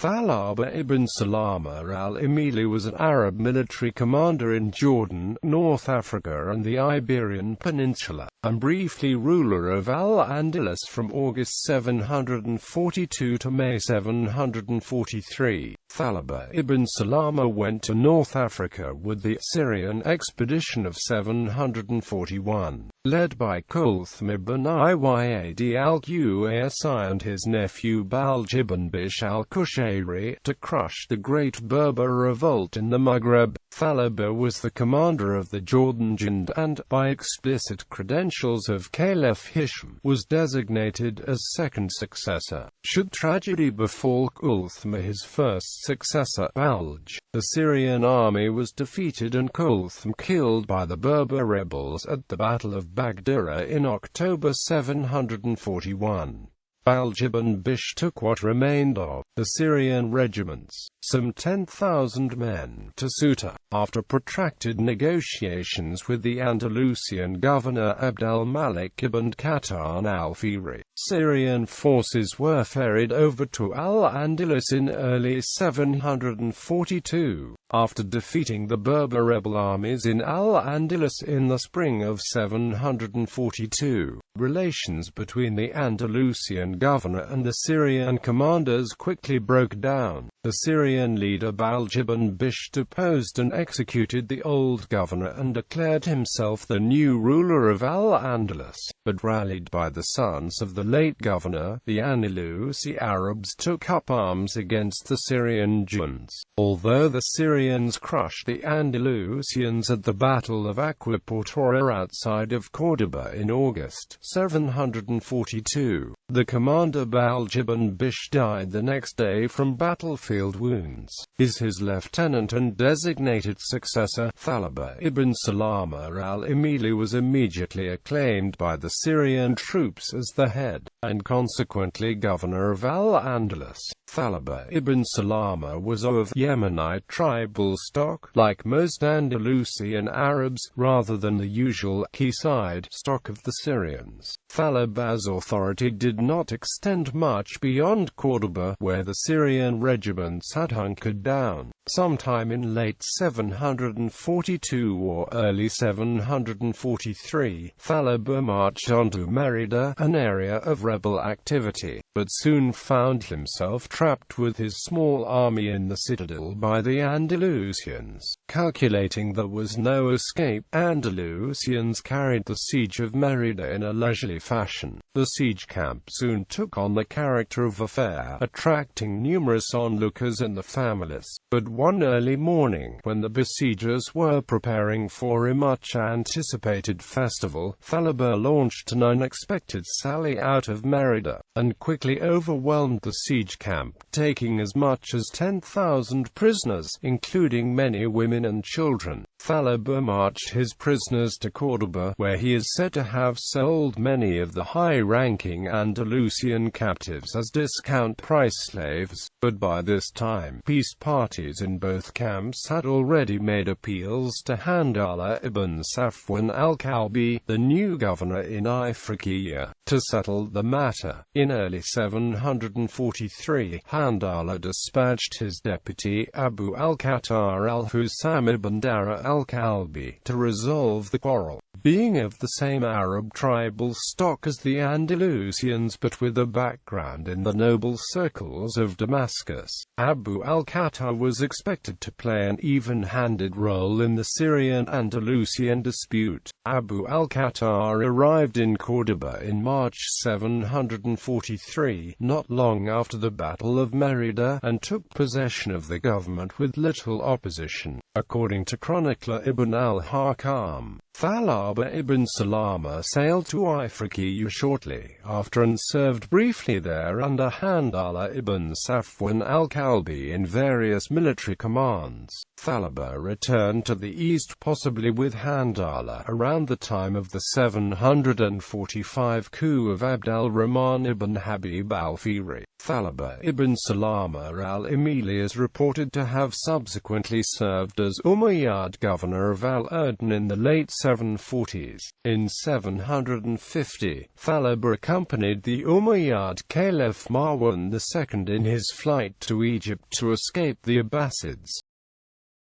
Thalaba ibn Salama al-Amili was an Arab military commander in Jordan, North Africa and the Iberian Peninsula, and briefly ruler of al-Andalus from August 742 to May 743. Thalaba ibn Salama went to North Africa with the Syrian expedition of 741, led by Kulthum ibn Iyad al-Qasi and his nephew Balj ibn Bishr al-Qushayri, to crush the Great Berber Revolt in the Maghreb. Thalaba was the commander of the Jordan Jund and, by explicit credentials of Caliph Hisham, was designated as second successor. Should tragedy befall Kulthum, his first successor, Balj.The Syrian army was defeated and Kulthum killed by the Berber rebels at the Battle of Bagdoura in October 741. Balj ibn Bishr took what remained of the Syrian regiments, some 10,000 men, to Ceuta. After protracted negotiations with the Andalusian governor al-Malik ibn Qatan al-Fihri, Syrian forces were ferried over to al-Andalus in early 742. After defeating the Berber rebel armies in al-Andalus in the spring of 742, relations between the Andalusian governor and the Syrian commanders quickly broke down. The Syrian leader Balj ibn Bishr deposed and executed the old governor and declared himself the new ruler of al-Andalus, but rallied by the sons of the late governor, the Andalusi Arabs took up arms against the Syrian Junds. Although the Syrians crushed the Andalusians at the Battle of Aquaportura outside of Córdoba in August 742, the commander Balj ibn Bishr died the next day from battlefield wounds. His lieutenant and designated successor, Thalaba ibn Salama al-Amili, was immediately acclaimed by the Syrian troops as the head, and consequently governor of al-Andalus. Thalaba ibn Salama was of Yemenite tribal stock, like most Andalusian Arabs, rather than the usual Qaside stock of the Syrians. Thalaba's authority did not extend much beyond Córdoba, where the Syrian regiments had hunkered down. Sometime in late 742 or early 743, Thalaba marched on to Mérida, an area of rebel activity, but soon found himself trapped with his small army in the citadel by the Andalusians. Calculating there was no escape, Andalusians carried the siege of Mérida in a leisurely fashion. The siege camp soon took on the character of a fair, attracting numerous onlookers and the families. But one early morning, when the besiegers were preparing for a much-anticipated festival, Thalaba launched an unexpected sally out of Mérida, and quickly overwhelmed the siege camp, taking as much as 10,000 prisoners, including many women and children. Thalaba marched his prisoners to Córdoba, where he is said to have sold many of the high-ranking Andalusian captives as discount-price slaves. But by this time, peace parties in both camps had already made appeals to Handala ibn Safwan al-Kalbi, the new governor in Ifriqiya, to settle the matter. In early 743, Handala dispatched his deputy Abu al-Khattar al-Husam ibn Dara al-Kalbi to resolve the quarrel. Being of the same Arab tribal stock as the Andalusians but with a background in the noble circles of Damascus, Abu al-Khattar was expected to play an even-handed role in the Syrian-Andalusian dispute. Abu al-Khattar arrived in Córdoba in March 743, not long after the Battle of Mérida, and took possession of the government with little opposition. According to chronicler Ibn al-Hakam, Thalaba ibn Salama sailed to Ifriqiya shortly after and served briefly there under Handala ibn Safwan al-Kalbi in various military commands. Thalaba returned to the east, possibly with Handala, around the time of the 745 coup of Abd al-Rahman ibn Habib al-Fihri. Thalaba ibn Salama al-Amili is reported to have subsequently served as Umayyad governor of al-Urdun in the late 740s. In 750, Thalaba accompanied the Umayyad Caliph Marwan II in his flight to Egypt to escape the Abbasids.